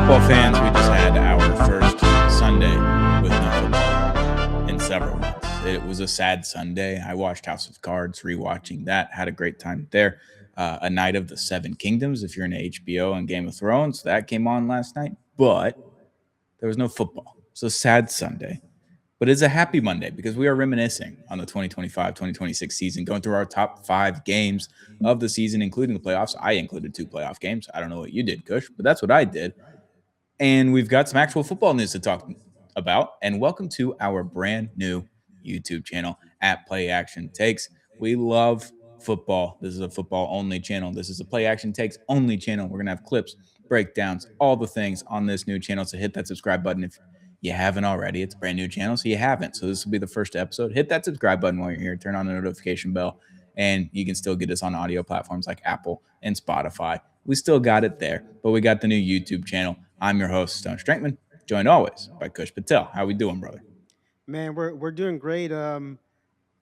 football fans, we just had our first Sunday with no football in several months. It was a sad Sunday. I watched House of Cards, rewatching that, had a great time there. A Night of the Seven Kingdoms, if you're into HBO and Game of Thrones, that came on last night, but there was no football. So sad Sunday. But it's a happy Monday because we are reminiscing on the 2025-2026 season, going through our top 5 games of the season, including the playoffs. I included 2 playoff games. I don't know what you did, Kush, but that's what I did. And we've got some actual football news to talk about. And welcome to our brand new YouTube channel at Play Action Takes. We love football. This is a football only channel. This is a Play Action Takes only channel. We're going to have clips, breakdowns, all the things on this new channel. So hit that subscribe button if you haven't already. It's a brand new channel, so you haven't. So this will be the first episode. Hit that subscribe button while you're here. Turn on the notification bell, and you can still get us on audio platforms like Apple and Spotify. We still got it there, but we got the new YouTube channel. I'm your host, Stone Strankman, joined always by Kush Patel. How we doing, brother? Man, we're doing great. I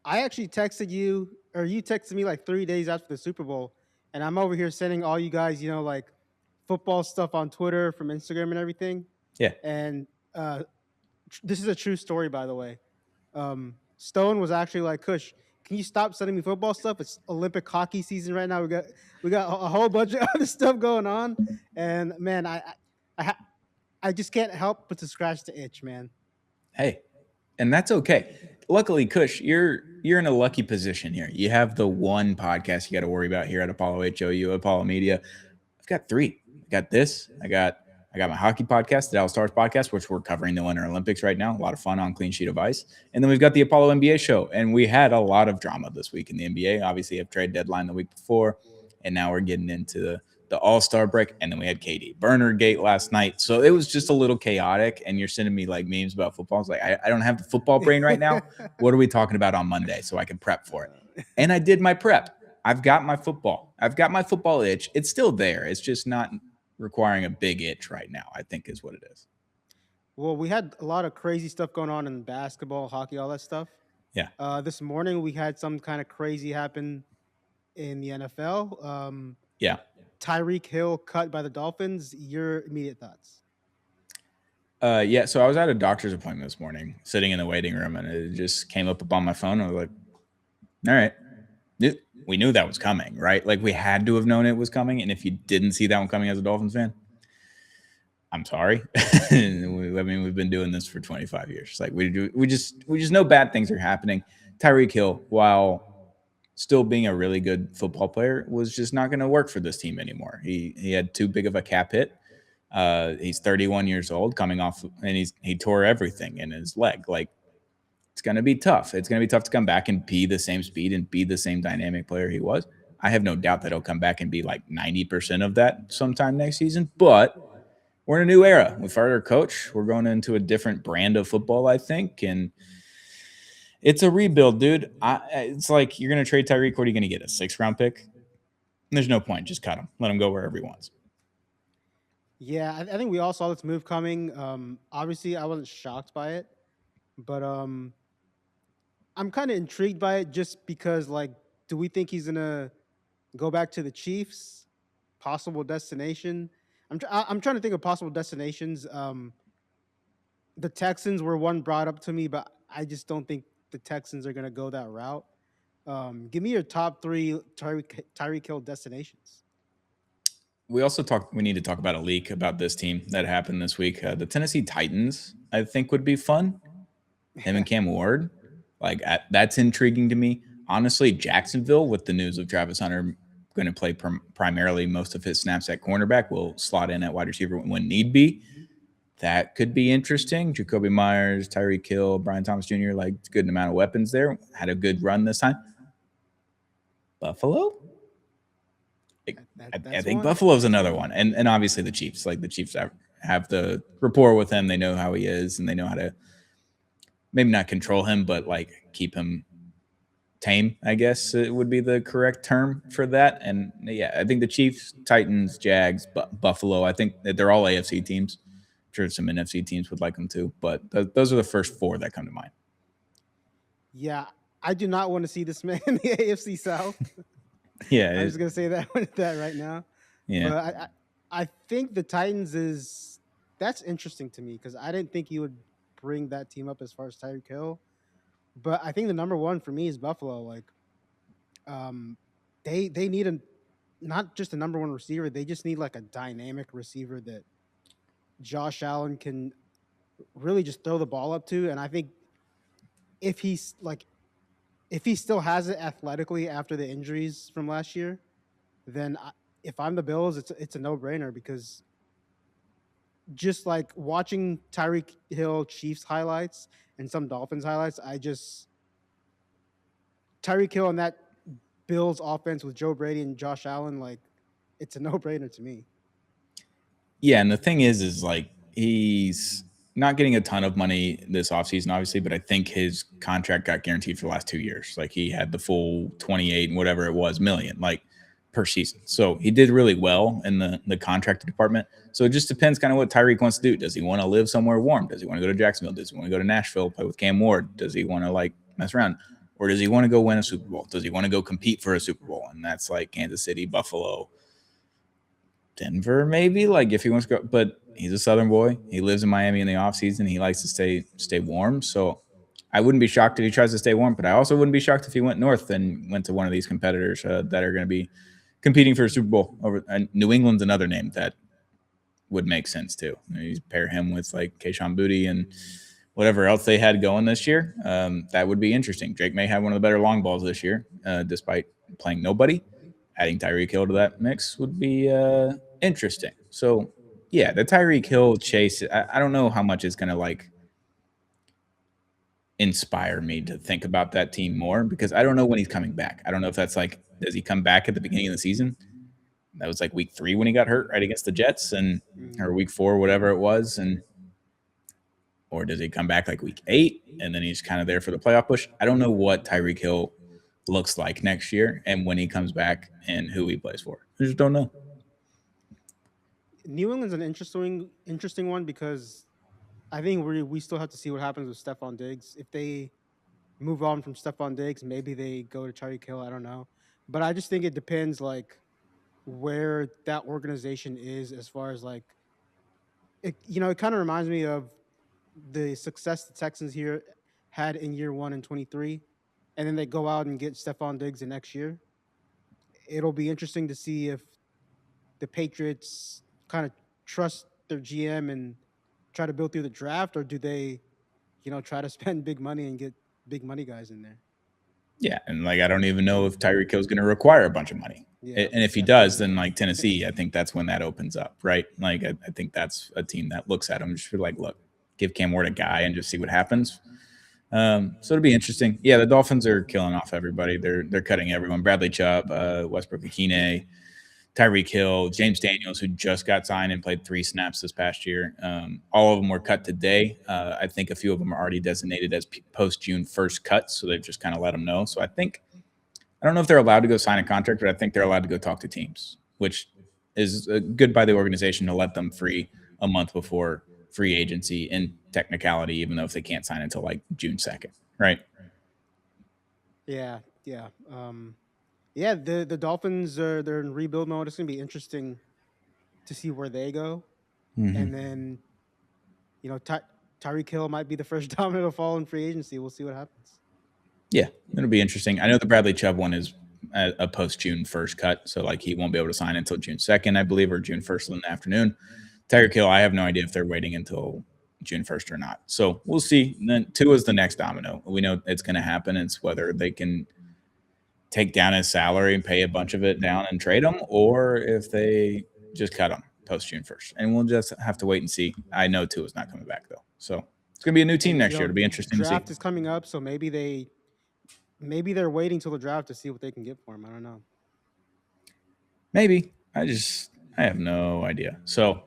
actually texted you, or you texted me like 3 days after the Super Bowl, and I'm over here sending all you guys, like football stuff on Twitter from Instagram and everything. Yeah. And this is a true story, by the way. Stone was actually like, Kush, can you stop sending me football stuff? It's Olympic hockey season right now. We got a whole bunch of other stuff going on, and man, I just can't help but to scratch the itch, man. Hey, and that's okay. Luckily, Kush, you're in a lucky position here. You have the one podcast you got to worry about here at Apollo HOU, Apollo Media. I've got 3. I got this. I got my hockey podcast, the Dallas Stars podcast, which we're covering the Winter Olympics right now. A lot of fun on Clean Sheet of Ice. And then we've got the Apollo NBA show. And we had a lot of drama this week in the NBA. Obviously, you have trade deadline the week before. And now we're getting into the All-Star break. And then we had KD Burner Gate last night. So it was just a little chaotic. And you're sending me like memes about football. I was like, I don't have the football brain right now. What are we talking about on Monday so I can prep for it? And I did my prep. I've got my football. I've got my football itch. It's still there. It's just not requiring a big itch right now, I think is what it is. Well, we had a lot of crazy stuff going on in basketball, hockey, all that stuff. Yeah. This morning we had some kind of crazy happen in the NFL. Yeah. Tyreek Hill cut by the Dolphins. Your immediate thoughts? Yeah. So I was at a doctor's appointment this morning, sitting in the waiting room, and it just came up on my phone. I was like, all right. We knew that was coming, right? Like we had to have known it was coming. And if you didn't see that one coming as a Dolphins fan, I'm sorry. We've been doing this for 25 years. Like we just know bad things are happening. Tyreek Hill, while still being a really good football player, was just not going to work for this team anymore. He had too big of a cap hit. He's 31 years old, coming off, and he tore everything in his leg. Like, it's going to be tough. It's going to be tough to come back and be the same speed and be the same dynamic player he was. I have no doubt that he'll come back and be like 90% of that sometime next season. But we're in a new era. We fired our coach. We're going into a different brand of football, I think. And it's a rebuild, dude. It's like you're going to trade Tyreek. What are you going to get? A 6th-round pick? There's no point. Just cut him. Let him go wherever he wants. Yeah, I think we all saw this move coming. Obviously, I wasn't shocked by it. But I'm kind of intrigued by it just because, like, do we think he's going to go back to the Chiefs? Possible destination? I'm trying to think of possible destinations. The Texans were one brought up to me, but I just don't think the Texans are going to go that route. Give me your top 3 Tyreek Hill destinations. We need to talk about a leak about this team that happened this week. The Tennessee Titans, I think, would be fun. Him and Cam Ward. Like, that's intriguing to me. Honestly, Jacksonville, with the news of Travis Hunter going to play primarily most of his snaps at cornerback, will slot in at wide receiver when need be. That could be interesting. Jacoby Myers, Tyreek Hill, Brian Thomas Jr., like, a good amount of weapons there. Had a good run this time. Buffalo? I think Buffalo's another one. And obviously the Chiefs. Like, the Chiefs have the rapport with him. They know how he is, and they know how to maybe not control him, but like keep him tame, I guess it would be the correct term for that. And yeah, I think the Chiefs, Titans, Jags, Buffalo, I think that they're all AFC teams. I'm sure some NFC teams would like them too, but those are the first 4 that come to mind. Yeah, I do not want to see this man in the AFC South. Yeah. I'm just going to say that right now. Yeah. But I think the Titans is That's interesting to me because I didn't think you would bring that team up as far as Tyreek Hill. But I think the number one for me is Buffalo. Like, um, they need a not just a number one receiver. They just need like a dynamic receiver that Josh Allen can really just throw the ball up to. And I think if he's like if he still has it athletically after the injuries from last year, then if I'm the Bills, it's a no brainer because just like watching Tyreek Hill Chiefs highlights and some Dolphins highlights, I just Tyreek Hill and that Bills offense with Joe Brady and Josh Allen, like it's a no brainer to me. Yeah, and the thing is like he's not getting a ton of money this offseason, obviously, but I think his contract got guaranteed for the last 2 years. Like he had the full 28 and whatever it was million, like per season. So he did really well in the contract department. So it just depends kind of what Tyreek wants to do. Does he want to live somewhere warm? Does he want to go to Jacksonville? Does he want to go to Nashville, play with Cam Ward? Does he want to like mess around? Or does he want to go win a Super Bowl? Does he want to go compete for a Super Bowl? And that's like Kansas City, Buffalo, Denver, maybe, like if he wants to go, but he's a Southern boy. He lives in Miami in the off season. He likes to stay warm. So I wouldn't be shocked if he tries to stay warm, but I also wouldn't be shocked if he went north and went to one of these competitors that are going to be competing for a Super Bowl. Over New England's another name that would make sense too. You pair him with like Keyshawn Booty and whatever else they had going this year. That would be interesting. Drake may have one of the better long balls this year, despite playing nobody. Adding Tyreek Hill to that mix would be interesting. So, yeah, the Tyreek Hill chase, I don't know how much it's going to like inspire me to think about that team more because I don't know when he's coming back. I don't know if that's like, does he come back at the beginning of the season? That was like week 3 when he got hurt right against the Jets and or week 4, whatever it was. And or does he come back like week 8 and then he's kind of there for the playoff push? I don't know what Tyreek Hill looks like next year and when he comes back and who he plays for. I just don't know. New England's an interesting one because I think we still have to see what happens with Stephon Diggs. If they move on from Stephon Diggs, maybe they go to Tyreek Hill. I don't know, but I just think it depends like where that organization is as far as like it. You know, it kind of reminds me of the success the Texans here had in year one and 23, and then they go out and get Stephon Diggs the next year. It'll be interesting to see if the Patriots kind of trust their GM and try to build through the draft, or do they, try to spend big money and get big money guys in there? Yeah, and like I don't even know if Tyreek Hill is going to require a bunch of money. Yeah, And if he that's does, true. then like Tennessee, I think that's when that opens up, right? Like I think that's a team that looks at him just for like, look, give Cam Ward a guy and just see what happens. So it'll be interesting. Yeah, the Dolphins are killing off everybody. They're cutting everyone. Bradley Chubb, Westbrook Akine, Tyreek Hill, James Daniels, who just got signed and played 3 snaps this past year. All of them were cut today. I think a few of them are already designated as post June 1st cuts, so they've just kind of let them know. So I don't know if they're allowed to go sign a contract, but I think they're allowed to go talk to teams, which is good by the organization to let them free a month before free agency in technicality, even though if they can't sign until like June 2nd, right? Yeah, yeah, yeah. The Dolphins they're in rebuild mode. It's gonna be interesting to see where they go, and Mm-hmm. then Tyreek Hill might be the first domino to fall in free agency. We'll see what happens. Yeah, it'll be interesting. I know the Bradley Chubb one is a post June 1st cut, so like he won't be able to sign until June 2nd, I believe, or June 1st in the afternoon. Tyreek Hill, I have no idea if they're waiting until June 1st or not. So we'll see. And then 2 is the next domino. We know it's going to happen. It's whether they can take down his salary and pay a bunch of it down and trade him, or if they just cut him post June 1st. And we'll just have to wait and see. I know 2 is not coming back though, so it's going to be a new team And next year. It'll be interesting to see. draft is coming up, so maybe they're waiting till the draft to see what they can get for him. I don't know. Maybe. I have no idea. So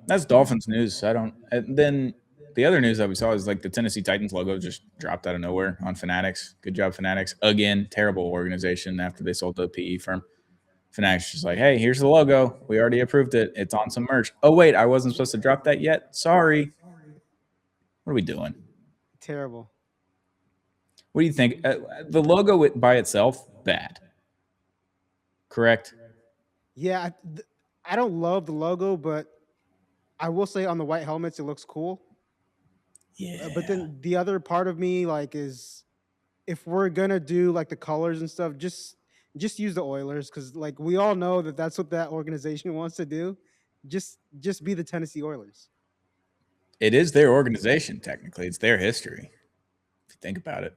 that's Dolphins news. I don't. And then the other news that we saw is like the Tennessee Titans logo just dropped out of nowhere on Fanatics. Good job, Fanatics. Again, terrible organization after they sold the PE firm. Fanatics just like, hey, here's the logo. We already approved it. It's on some merch. Oh wait, I wasn't supposed to drop that yet. Sorry. What are we doing? Terrible. What do you think? The logo by itself, bad. Correct. Yeah, I don't love the logo, but I will say on the white helmets it looks cool. But Yeah. then the other part of me like is if we're gonna do like the colors and stuff, just use the Oilers because like we all know that that's what that organization wants to do. Just be the Tennessee Oilers. It is their organization, technically. It's their history, if you think about it.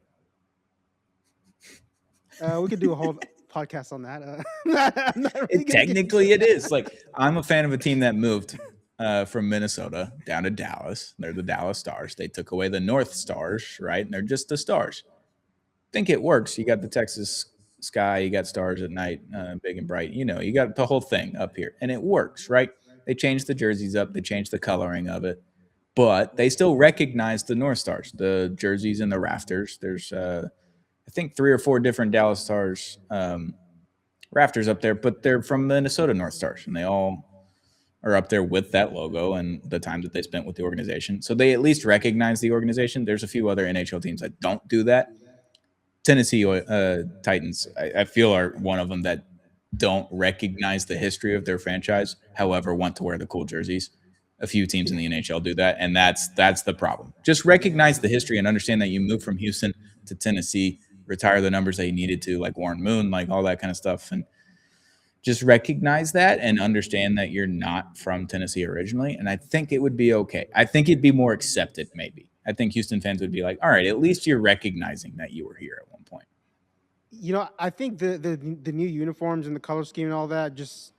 We could do a whole podcast on that. I'm not really It gonna get into technically it that. is. Like, I'm a fan of a team that moved from Minnesota down to Dallas. They're the Dallas Stars. They took away the North Stars, right? And they're just the Stars. I think it works. You got the Texas sky, you got stars at night, big and bright. You know, you got the whole thing up here, and it works, right? They changed the jerseys up, they changed the coloring of it, but they still recognize the North Stars, the jerseys and the rafters. There's, I think, 3 or 4 different Dallas Stars rafters up there, but they're from Minnesota North Stars, and they all are up there with that logo and the time that they spent with the organization. So they at least recognize the organization. There's a few other NHL teams that don't do that. Tennessee Titans, I feel, are one of them that don't recognize the history of their franchise, however, want to wear the cool jerseys. A few teams in the NHL do that, and that's the problem. Just recognize the history and understand that you moved from Houston to Tennessee, retire the numbers that you needed to, like Warren Moon, like all that kind of stuff, and just recognize that and understand that you're not from Tennessee originally. And I think it would be okay. I think it'd be more accepted, maybe. I think Houston fans would be like, all right, at least you're recognizing that you were here at one point. I think the new uniforms and the color scheme and all that just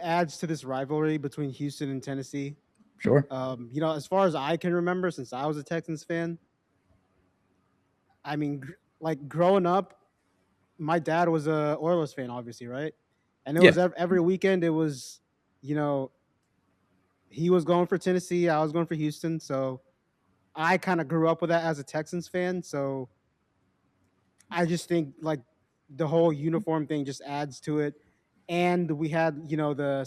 adds to this rivalry between Houston and Tennessee. Sure. As far as I can remember, since I was a Texans fan, I mean, like growing up, my dad was a Oilers fan, obviously, right? And it Yeah. was every weekend. It was, you know, he was going for Tennessee, I was going for Houston, so I kind of grew up with that as a Texans fan. So I just think like the whole uniform thing just adds to it. And we had, the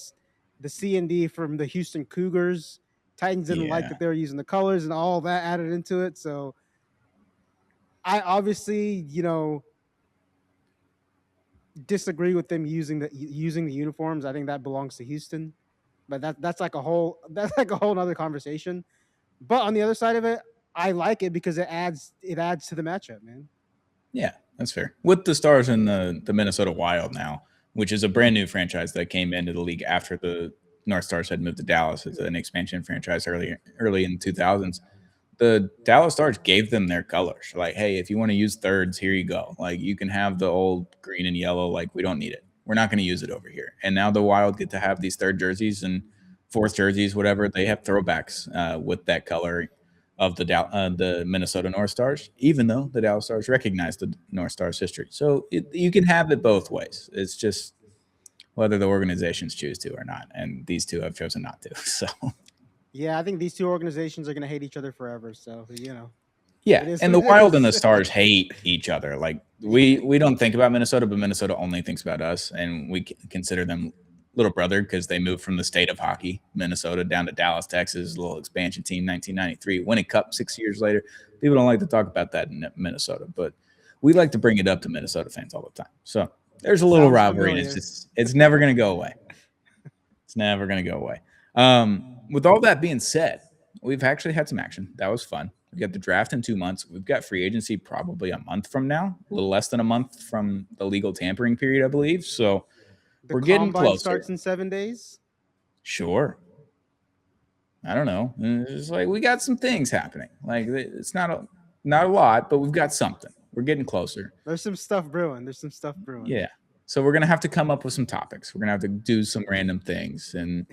C and D from the Houston Cougars. Titans didn't like Yeah. that they were using the colors and all that added into it. So I obviously, disagree with them using the uniforms. I think that belongs to Houston. But that's like a whole that's like a whole other conversation. But on the other side of it, I like it because it adds to the matchup, man. Yeah, that's fair. With the Stars and the Minnesota Wild now, which is a brand new franchise that came into the league after the North Stars had moved to Dallas as an expansion franchise early in the 2000s. The Dallas Stars gave them their colors. Like, hey, if you want to use thirds, here you go. Like, you can have the old green and yellow. Like, we don't need it. We're not going to use it over here. And now the Wild get to have these third jerseys and fourth jerseys, whatever. They have throwbacks with that color of the Minnesota North Stars, even though the Dallas Stars recognize the North Stars history. So you can have it both ways. It's just whether the organizations choose to or not. And these two have chosen not to. So. Yeah, I think these two organizations are gonna hate each other forever. So Yeah, it is and what the it Wild and the is. Stars hate each other. Like we don't think about Minnesota, but Minnesota only thinks about us, and we consider them little brother because they moved from the state of hockey, Minnesota, down to Dallas, Texas, a little expansion team, 1993, winning cup 6 years later. People don't like to talk about that in Minnesota, but we like to bring it up to Minnesota fans all the time. So there's a little Sounds rivalry, and familiar. it's never going to go away. It's never going to go away. With all that being said, we've actually had some action. That was fun. We got the draft in 2 months. We've got free agency probably a month from now, a little less than a month from the legal tampering period, I believe. So The we're getting combine closer. starts in 7 days. Sure. I don't know. It's like we got some things happening. Like it's not a lot, but we've got something. We're getting closer. There's some stuff brewing. There's some stuff brewing. Yeah. So we're gonna have to come up with some topics. We're gonna have to do some random things, and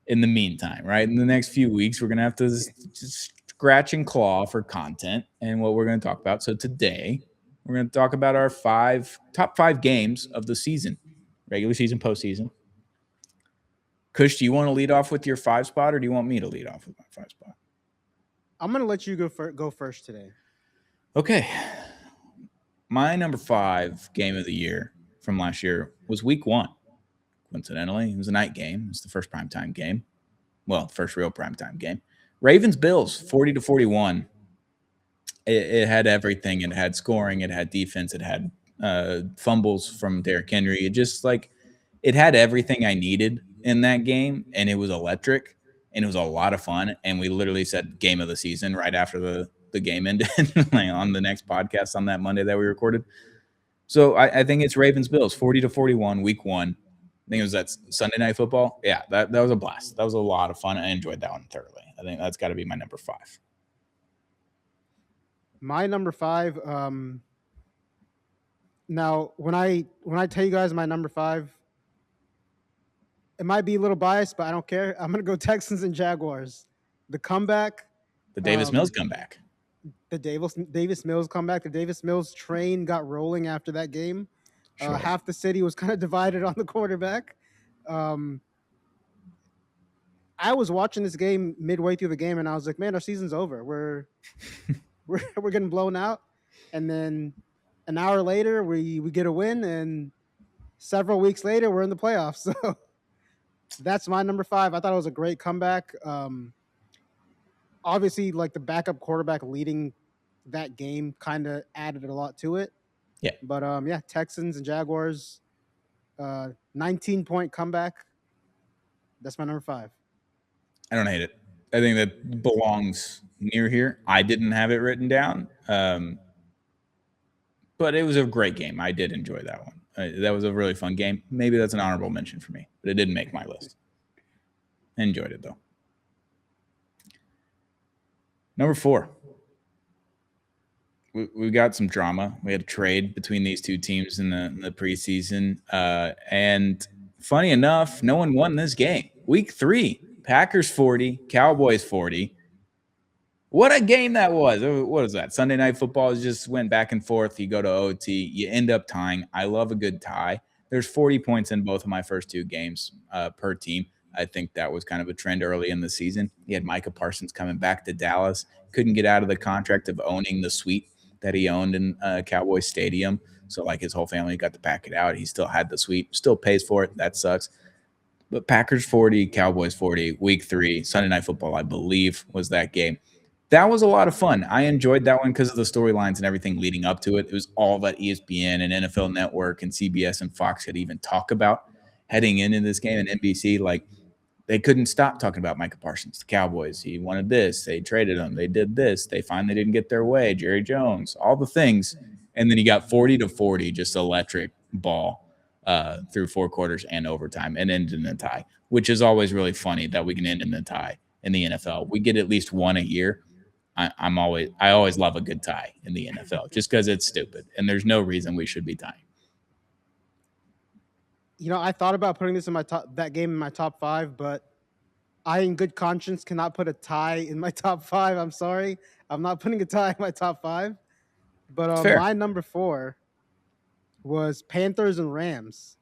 in the meantime, right? In the next few weeks, we're going to have to just scratch and claw for content and what we're going to talk about. So today, we're going to talk about our top five games of the season, regular season, postseason. Kush, do you want to lead off with your 5 spot, or do you want me to lead off with my 5 spot? I'm gonna let you go first today. Okay. My number 5 game of the year from last year was week 1. Coincidentally, it was a night game. It was the first primetime game. Well, first real primetime game. Ravens Bills 40-41. It had everything. It had scoring. It had defense. It had fumbles from Derrick Henry. It just it had everything I needed in that game, and it was electric. and it was a lot of fun. And we literally said game of the season right after the game ended, like on the next podcast on that Monday that we recorded. So I think it's Ravens Bills 40-41 week 1. I think it was that Sunday Night Football. Yeah, that was a blast. That was a lot of fun. I enjoyed that one thoroughly. I think that's got to be my number 5. My number 5. Now when I tell you guys my number 5, it might be a little biased, but I don't care. I'm gonna go Texans and Jaguars. The comeback, The Davis Mills um, comeback. the Davis Mills comeback. The Davis Mills train got rolling after that game. Sure. Half the city was kind of divided on the quarterback. Um, I was watching this game midway through the game, and I was like, "Man, our season's over. We're getting blown out." And then an hour later, we get a win, and several weeks later, we're in the playoffs. So that's my number 5. I thought it was a great comeback. Obviously, like the backup quarterback leading that game kind of added a lot to it. Yeah. But yeah, Texans and Jaguars, 19-point comeback. That's my number 5. I don't hate it. I think that belongs near here. I didn't have it written down, but it was a great game. I did enjoy that one. That was a really fun game. Maybe that's an honorable mention for me, but it didn't make my list. I enjoyed it, though. Number 4. We got some drama. We had a trade between these two teams in the preseason. And funny enough, no one won this game. Week 3, Packers 40, Cowboys 40. What a game that was. What was that? Sunday Night Football just went back and forth. You go to OT. You end up tying. I love a good tie. There's 40 points in both of my first 2 games per team. I think that was kind of a trend early in the season. You had Micah Parsons coming back to Dallas. Couldn't get out of the contract of owning the suite that he owned in Cowboys Stadium. So, like, his whole family got to pack it out. He still had the suite. Still pays for it. That sucks. But Packers 40, Cowboys 40, week 3, Sunday Night Football, I believe, was that game. That was a lot of fun. I enjoyed that one because of the storylines and everything leading up to it. It was all that ESPN and NFL Network and CBS and Fox could even talk about heading into this game. And NBC, like, they couldn't stop talking about Micah Parsons, the Cowboys. He wanted this. They traded him. They did this. They finally didn't get their way. Jerry Jones, all the things. And then he got 40-40, just electric ball through 4 quarters and overtime and ended in a tie, which is always really funny that we can end in a tie in the NFL. We get at least one a year. I always love a good tie in the NFL just because it's stupid and there's no reason we should be tying. You know, I thought about putting this in that game in my top 5, but I, in good conscience, cannot put a tie in my top 5. I'm sorry, I'm not putting a tie in my top 5. But my number 4 was Panthers and Rams.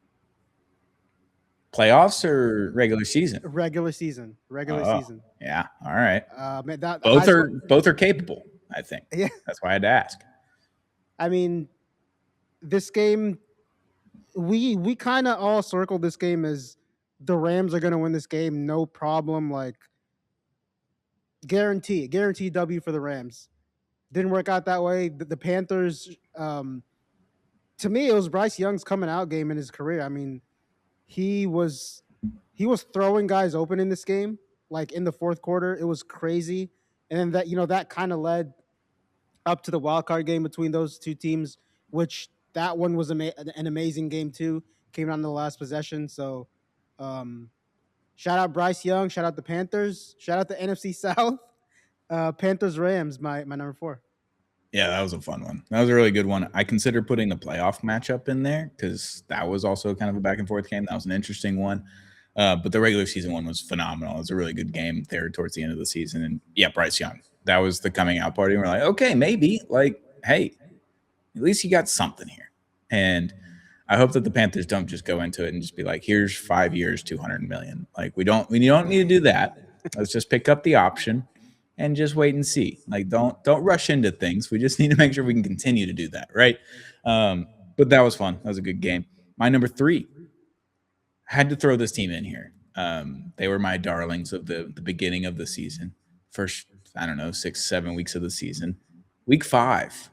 Playoffs or regular season? Regular season. Yeah. All right. Man, both are capable, I think. Yeah. That's why I had to ask. I mean, this game, we kind of all circled this game as the Rams are going to win this game, no problem. Like, guarantee W for the Rams. Didn't work out that way. The Panthers, to me, it was Bryce Young's coming out game in his career. I mean, he was throwing guys open in this game, like in the fourth quarter. It was crazy. And then that kind of led up to the wild card game between those two teams, which that one was an amazing game too. Came down to the last possession. So shout out Bryce Young, shout out the Panthers, shout out the NFC South. Panthers Rams, my number 4. Yeah, that was a fun one. That was a really good one. I considered putting the playoff matchup in there because that was also kind of a back and forth game. That was an interesting one. But the regular season one was phenomenal. It was a really good game there towards the end of the season. And yeah, Bryce Young, that was the coming out party. And we're like, okay, maybe, like, hey, at least you got something here. And I hope that the Panthers don't just go into it and just be like, here's 5 years, $200 million. Like, we don't need to do that. Let's just pick up the option and just wait and see. Like, don't rush into things. We just need to make sure we can continue to do that, right? But that was fun. That was a good game. My number 3, had to throw this team in here. They were my darlings of the beginning of the season. First, 6-7 weeks of the season. Week 5,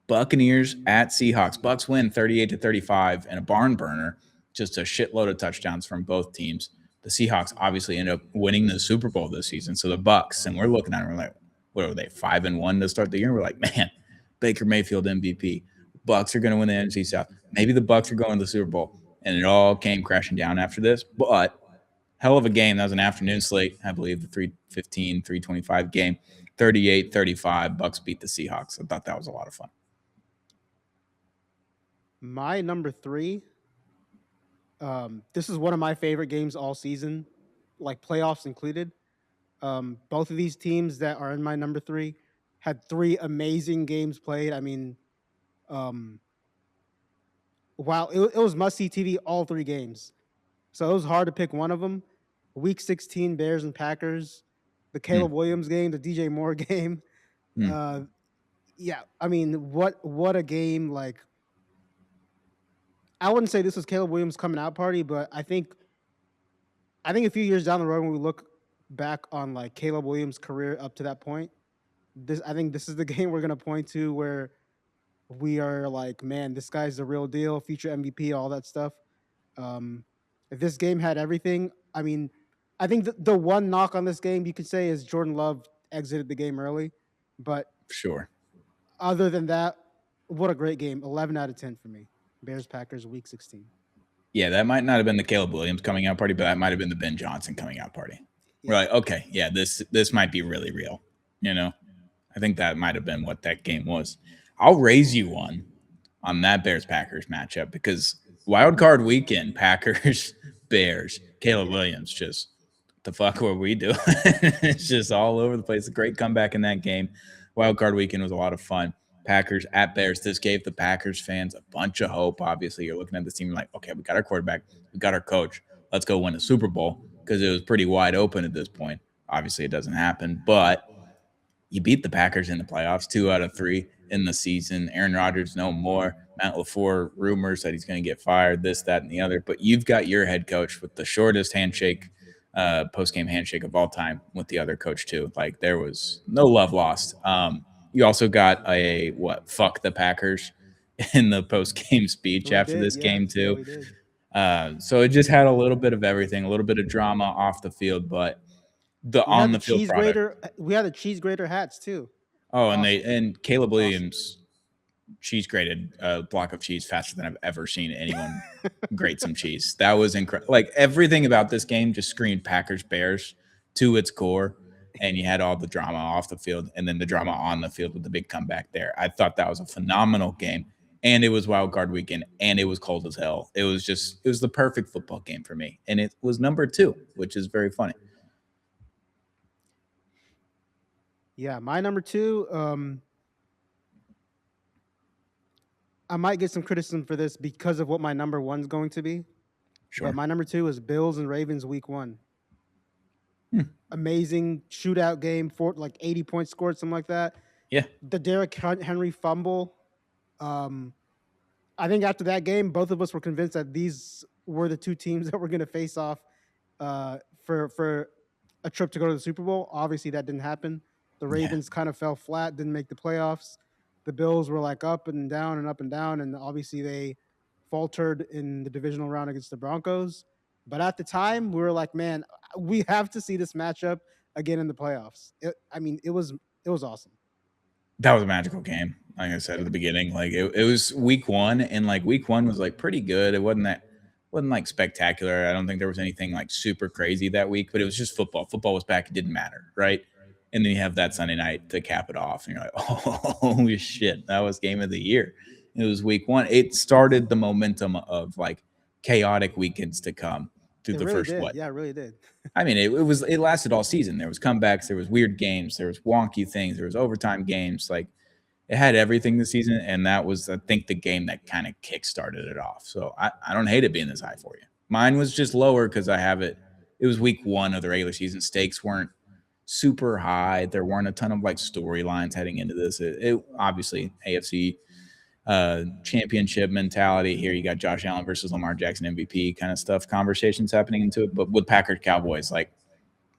Buccaneers at Seahawks. Bucks win 38-35 and a barn burner. Just a shitload of touchdowns from both teams. The Seahawks obviously ended up winning the Super Bowl this season. So the Bucks, and we're looking at them, we're like, what are they, 5-1 to start the year? We're like, man, Baker Mayfield MVP. Bucks are going to win the NFC South. Maybe the Bucks are going to the Super Bowl, and it all came crashing down after this. But hell of a game. That was an afternoon slate, I believe, the 3:15, 3:25 game. 38-35. Bucks beat the Seahawks. I thought that was a lot of fun. My number three. This is one of my favorite games all season, like playoffs included. Both of these teams that are in my number three had three amazing games played. I mean, um, wow, it was must see TV all three games. So it was hard to pick one of them. Week 16, Bears and Packers, the Mm, Caleb Williams game, the DJ Moore game. mm, Uh, yeah, I mean, what a game! Like, I wouldn't say this was Caleb Williams' coming out party, but I think a few years down the road when we look back on like Caleb Williams' career up to that point, I think this is the game we're gonna point to where we are like, man, this guy's the real deal, future MVP, all that stuff. Um, if this game had everything, I mean, I think the one knock on this game you could say is Jordan Love exited the game early, but sure. other than that, what a great game! 11 out of 10 for me. Bears Packers Week 16. Yeah, that might not have been the Caleb Williams coming out party, but that might have been the Ben Johnson coming out party. We're Yeah, like, okay, yeah, this might be really real. You know, I think that might have been what that game was. I'll raise you one on that Bears Packers matchup because wild card weekend, Packers Bears, Caleb yeah, Williams, just the fuck were we doing? It's just all over the place. A great comeback in that game. Wild card weekend was a lot of fun. Packers at Bears. This gave the Packers fans a bunch of hope. Obviously, you're looking at this team like, okay, we got our quarterback, we got our coach. Let's go win a Super Bowl because it was pretty wide open at this point. Obviously, it doesn't happen, but you beat the Packers in the playoffs, 2 out of 3 in the season. Aaron Rodgers, no more. Matt LaFleur, rumors that he's going to get fired, this, that, and the other. But you've got your head coach with the shortest handshake, post game handshake of all time with the other coach, too. Like, there was no love lost. You also got a, what, fuck the Packers in the post game speech we after did. this Yeah, game, yeah, too. we did. So it just had a little bit of everything, a little bit of drama off the field, but the We had on the the field cheese product. grater. We had the cheese grater hats too. Oh, Awesome. and Caleb Awesome. Williams cheese grated a block of cheese faster than I've ever seen anyone grate some cheese. That was incredible. Like everything about this game just screamed Packers Bears to its core. And you had all the drama off the field and then the drama on the field with the big comeback there. I thought that was a phenomenal game. And it was wild card weekend and it was cold as hell. It was the perfect football game for me. And it was number 2, which is very funny. Yeah, my number two. I might get some criticism for this because of what my number one's going to be. But Sure. my number two is Bills and Ravens Week 1. Hmm. Amazing shootout game, for like 80 points scored, something like that. Yeah. The Derrick Henry fumble. Um, I think after that game, both of us were convinced that these were the two teams that were going to face off for a trip to go to the Super Bowl. Obviously, that didn't happen. The Yeah. Ravens kind of fell flat, didn't make the playoffs. The Bills were like up and down and up and down, and obviously they faltered in the divisional round against the Broncos. But at the time, we were like, man, we have to see this matchup again in the playoffs. It was awesome. That was a magical game. Like I said at Yeah, the beginning, like it was week 1 and like week 1 was like pretty good. It wasn't like spectacular. I don't think there was anything like super crazy that week, but it was just football. Football was back. It didn't matter, right? And then you have that Sunday night to cap it off, and you're like, oh shit, that was game of the year. It was week 1. It started the momentum of like chaotic weekends to come through it the really first did. what? Yeah, it really did. I mean, it lasted all season. There was comebacks, there was weird games, there was wonky things, there was overtime games. Like it had everything this season, and that was, I think, the game that kind of kick started it off. So I don't hate it being this high for you. Mine was just lower because I have it. It was week 1 of the regular season. Stakes weren't super high. There weren't a ton of like storylines heading into this. It obviously AFC championship mentality here. You got Josh Allen versus Lamar Jackson MVP kind of stuff, conversations happening into it. But with Packers Cowboys, like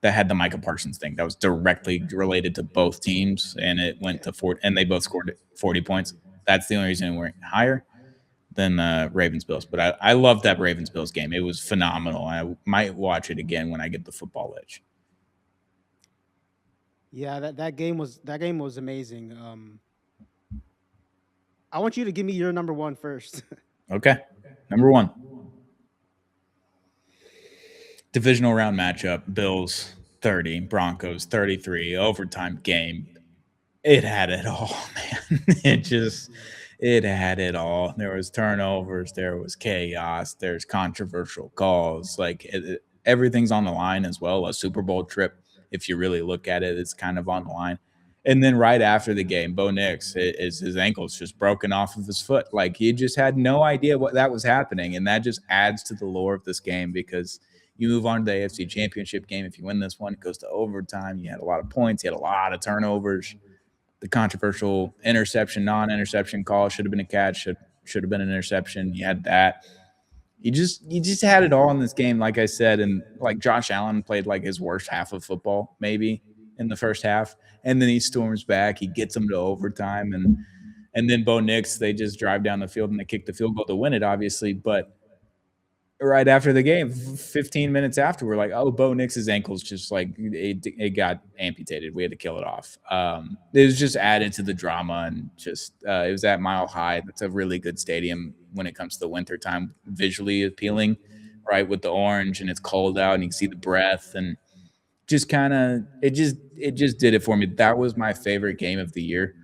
that had the Micah Parsons thing that was directly related to both teams, and it went Yeah. to 40, and they both scored 40 points. That's the only reason it went higher. than Ravens Bills. But I love that Ravens Bills game. It was phenomenal. I might watch it again when I get the football itch. Yeah, that game was amazing. I want you to give me your number one first. Okay. Number one, divisional round matchup, Bills 30, Broncos 33, overtime game. It had it all, man. It had it all. There was turnovers, there was chaos, there's controversial calls. Like everything's on the line as well. A Super Bowl trip, if you really look at it, it's kind of on the line. And then right after the game, Bo Nix is his ankle's just broken off of his foot. Like he just had no idea what that was happening, and that just adds to the lore of this game because you move on to the AFC Championship game. If you win this one, it goes to overtime. You had a lot of points, you had a lot of turnovers. The controversial interception, non-interception call should have been a catch, should have been an interception. You had that. You just had it all in this game, like I said, and like Josh Allen played like his worst half of football, maybe in the first half, and then he storms back, he gets them to overtime, and then Bo Nix, they just drive down the field and they kick the field goal to win it, obviously, but right after the game, 15 minutes after, we're like, oh, Bo Nix's ankle's just like it got amputated. We had to kill it off. It was just added to the drama and just it was at Mile High. That's a really good stadium when it comes to the wintertime, visually appealing, right? With the orange and it's cold out and you can see the breath and just kind of it just did it for me. That was my favorite game of the year.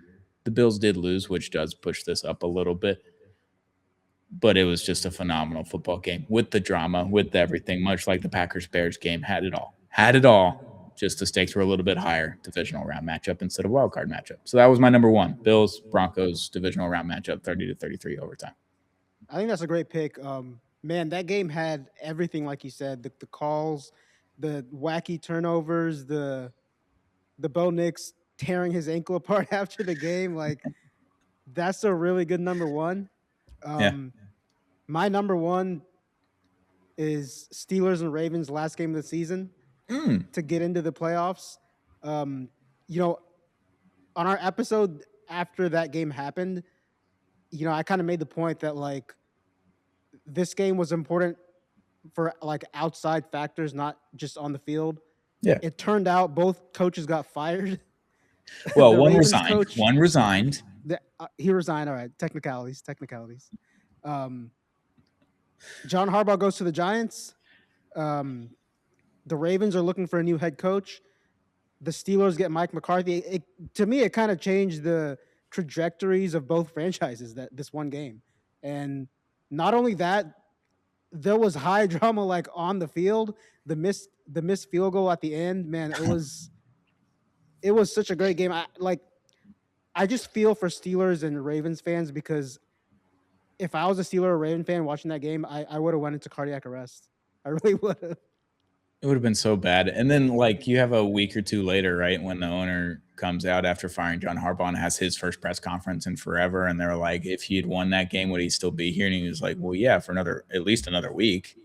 The Bills did lose, which does push this up a little bit, but it was just a phenomenal football game with the drama, with everything, much like the Packers Bears game had it all. Had it all. Just the stakes were a little bit higher, divisional round matchup instead of wild card matchup. So that was my number one. Bills Broncos divisional round matchup, 30-33 overtime. I think that's a great pick. Man, that game had everything, like you said, the calls, the wacky turnovers, the Bo Nix tearing his ankle apart after the game. Like that's a really good number one. Yeah. My number one is Steelers and Ravens last game of the season Mm. to get into the playoffs. Um, you know, on our episode after that game happened, I kind of made the point that like this game was important for like outside factors, not just on the field. Yeah. It turned out both coaches got fired. Well, The one Ravens resigned. coach, One resigned. he resigned. All right, technicalities. Um, John Harbaugh goes to the Giants. Um, the Ravens are looking for a new head coach. The Steelers get Mike McCarthy. To me, it kind of changed the trajectories of both franchises that this one game. And not only that, there was high drama like on the field. The missed field goal at the end, man, it was such a great game. I just feel for Steelers and Ravens fans because if I was a Steeler or Raven fan watching that game, I would have went into cardiac arrest. I really would have. It would have been so bad. And then, like, you have a week or two later, right, when the owner comes out after firing John Harbaugh and has his first press conference in forever. And they're like, if he had won that game, would he still be here? And he was like, well, yeah, for at least another week.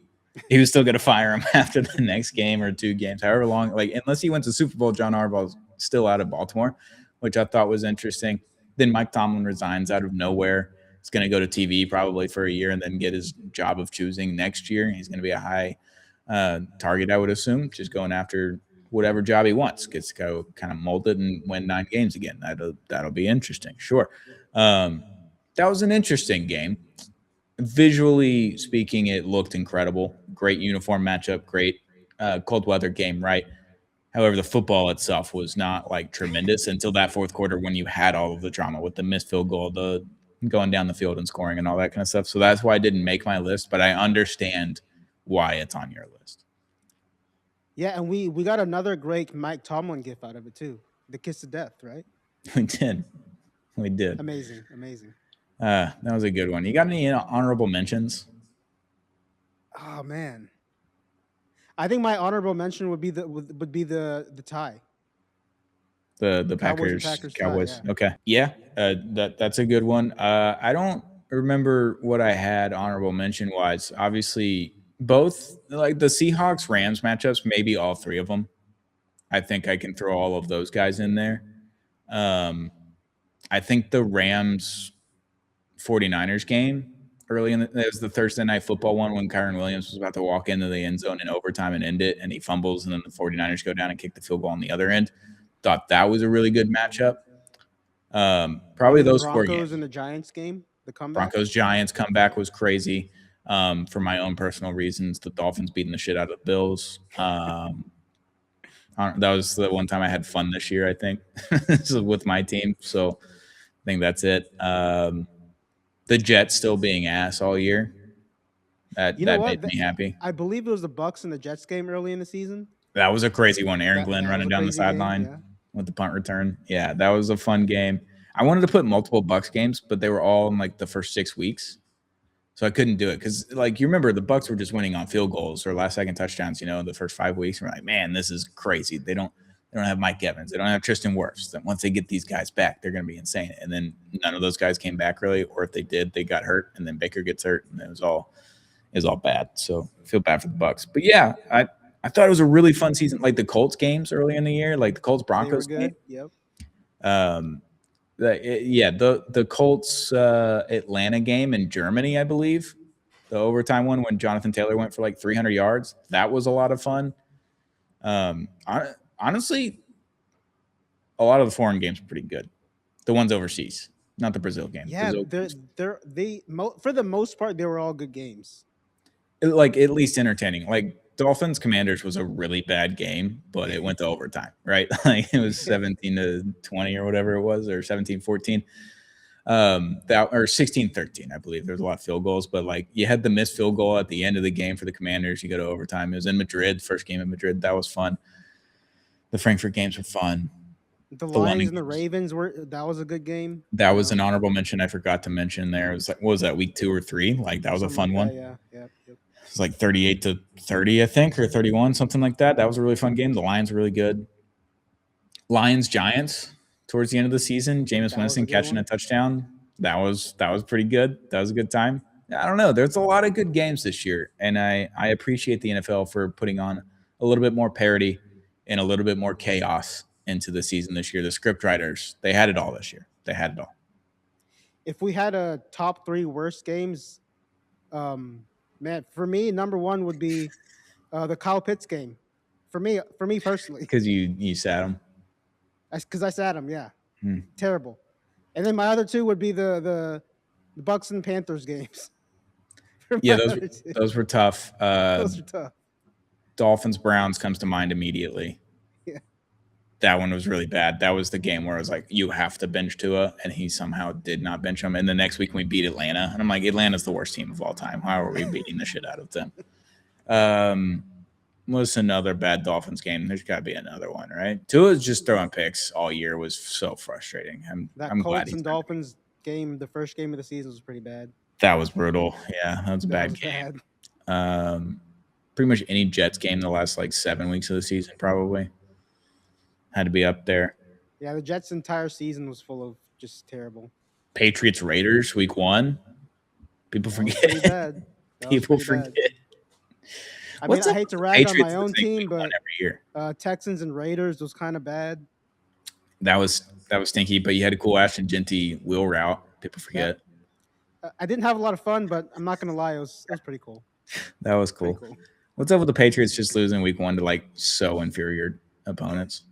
He was still going to fire him after the next game or two games, however long. Like, unless he wins the Super Bowl, John Harbaugh's still out of Baltimore, which I thought was interesting. Then Mike Tomlin resigns out of nowhere. He's going to go to TV probably for a year and then get his job of choosing next year. He's going to be a high target, I would assume, just going after whatever job he wants. Gets to go kind of mold it and win 9 games again. That'll be interesting. Sure. That was an interesting game. Visually speaking, it looked incredible. Great uniform matchup, great cold weather game, right? However, the football itself was not like tremendous until that fourth quarter when you had all of the drama with the missed field goal, the going down the field and scoring and all that kind of stuff. So that's why I didn't make my list, but I understand why it's on your list. Yeah, and we got another great Mike Tomlin gift out of it too. The kiss of death, right? We did. We did. Amazing, amazing. That was a good one. You got any honorable mentions? Oh man, I think my honorable mention would be the tie. The Cowboys and Packers Packers tie, Cowboys. yeah. Okay. Yeah. That's a good one. I don't remember what I had honorable mention wise. Obviously, both like the Seahawks Rams matchups, maybe all three of them. I think I can throw all of those guys in there. I think the Rams 49ers game early in it was the Thursday night football one when Kyron Williams was about to walk into the end zone in overtime and end it, and he fumbles, and then the 49ers go down and kick the field goal on the other end. Thought that was a really good matchup. And Probably then the those 4 Broncos games. and the Giants game, the comeback. Broncos Giants comeback was crazy. For my own personal reasons, the Dolphins beating the shit out of the Bills. That was the one time I had fun this year, I think, with my team. So I think that's it. The Jets still being ass all year. That You know made what? me happy. I believe it was the Bucks and the Jets game early in the season. That was a crazy one. Aaron Glenn That was running a down the crazy game. sideline Yeah. with the punt return. Yeah, that was a fun game. I wanted to put multiple Bucks games, but they were all in like the first 6 weeks. So I couldn't do it because, like, you remember the Bucks were just winning on field goals or last second touchdowns, the first 5 weeks. And we're like, man, this is crazy. They don't have Mike Evans. They don't have Tristan Wirfs. Then once they get these guys back, they're going to be insane. And then none of those guys came back really, or if they did, they got hurt. And then Baker gets hurt, and it was all bad. So I feel bad for the Bucks. But yeah, I thought it was a really fun season. Like the Colts games early in the year, like the Colts Broncos They were game. good. Yep. The Colts Atlanta game in Germany, I believe, the overtime one when Jonathan Taylor went for like 300 yards. That was a lot of fun. Honestly, a lot of the foreign games are pretty good. The ones overseas, not the Brazil game. Yeah, Brazil for the most part they were all good games. like at least entertaining. Like Dolphins Commanders was a really bad game, but it went to overtime, right? Like it was 17-20 or whatever it was, or 17-14. That or 16-13, I believe. There was a lot of field goals, but like you had the missed field goal at the end of the game for the Commanders. You go to overtime. It was in Madrid, first game in Madrid. That was fun. The Frankfurt games were fun. The Lions and the Ravens that was a good game. That was an honorable mention I forgot to mention there. It was like, what was that, week 2 or 3? Like that was a fun one. Yeah. Yep. It was like 38-30, I think, or 31, something like that. That was a really fun game. The Lions were really good. Lions Giants towards the end of the season. Jameis Winston catching a touchdown. That was pretty good. That was a good time. I don't know. There's a lot of good games this year, and I appreciate the NFL for putting on a little bit more parity and a little bit more chaos into the season this year. The script writers, they had it all this year. They had it all. If we had a top 3 worst games, man, for me, number 1 would be the Kyle Pitts game. For me personally, because you sat him. Because I sat him, yeah. Terrible. And then my other 2 would be the Bucks and Panthers games. Yeah, those were tough. Those are tough. Dolphins Browns comes to mind immediately. Yeah. That one was really bad. That was the game where I was like, you have to bench Tua, and he somehow did not bench him. And the next week we beat Atlanta, and I'm like, Atlanta's the worst team of all time. How are we beating the shit out of them? What's another bad Dolphins game? There's got to be another one, right? Tua's just throwing picks all year was so frustrating. I'm glad Colts and Dolphins game, the first game of the season, was pretty bad. That was brutal. Yeah, that was a bad game. Pretty much any Jets game the last like 7 weeks of the season probably had to be up there. Yeah, the Jets' entire season was full of just terrible. Patriots Raiders week 1. People forget. People forget. I mean, I hate to rag on my own team, but every year. Texans and Raiders was kind of bad. That was stinky, but you had a cool Ashton Genty wheel route. People forget. I didn't have a lot of fun, but I'm not gonna lie, it was pretty cool. That was cool. What's up with the Patriots just losing week 1 to like so inferior opponents?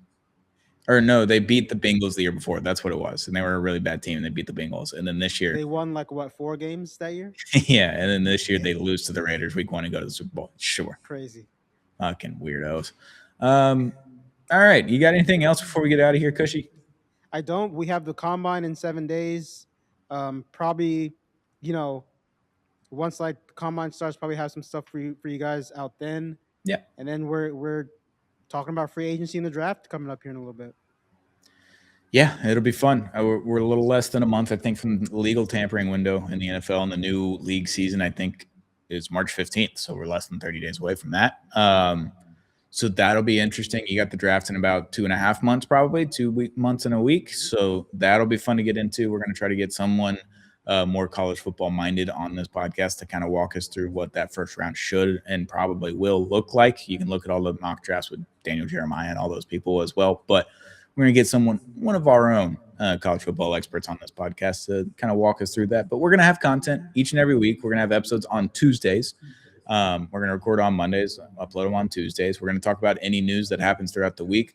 Or no, they beat the Bengals the year before. That's what it was. And they were a really bad team, and they beat the Bengals. And then this year they won like 4 games that year? Yeah, and then this year they lose to the Raiders week 1 and go to the Super Bowl. Sure. Crazy. Fucking weirdos. All right. You got anything else before we get out of here, Cushy? I don't. We have the combine in 7 days. Probably, once like the combine starts, probably have some stuff for you guys out then. Yeah. And then we're talking about free agency and the draft coming up here in a little bit. Yeah, it'll be fun. We're a little less than a month, I think, from the legal tampering window in the NFL, and the new league season, I think, is March 15th. So we're less than 30 days away from that. So that'll be interesting. You got the draft in about 2.5 months, probably 2 months and a week. So that'll be fun to get into. We're going to try to get someone more college football minded on this podcast to kind of walk us through what that first round should and probably will look like. You can look at all the mock drafts with Daniel Jeremiah and all those people as well. But we're going to get one of our own college football experts on this podcast to kind of walk us through that. But we're going to have content each and every week. We're going to have episodes on Tuesdays. We're going to record on Mondays, upload them on Tuesdays. We're going to talk about any news that happens throughout the week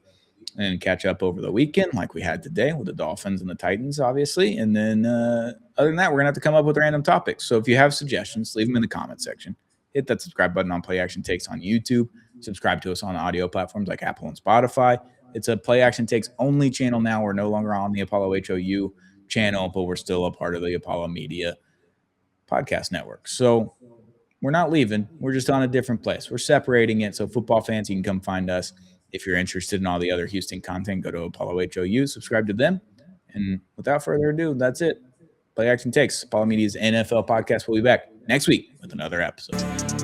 and catch up over the weekend like we had today with the Dolphins and the Titans, obviously. And then other than that, we're going to have to come up with random topics. So if you have suggestions, leave them in the comment section. Hit that subscribe button on Play Action Takes on YouTube. Subscribe to us on audio platforms like Apple and Spotify. It's a Play Action Takes only channel now. We're no longer on the Apollo HOU channel, but we're still a part of the Apollo Media podcast network. So we're not leaving. We're just on a different place. We're separating it. So football fans, you can come find us. If you're interested in all the other Houston content, go to Apollo HOU, subscribe to them. And without further ado, that's it. Play Action Takes, Apollo Media's NFL podcast. We'll be back next week with another episode.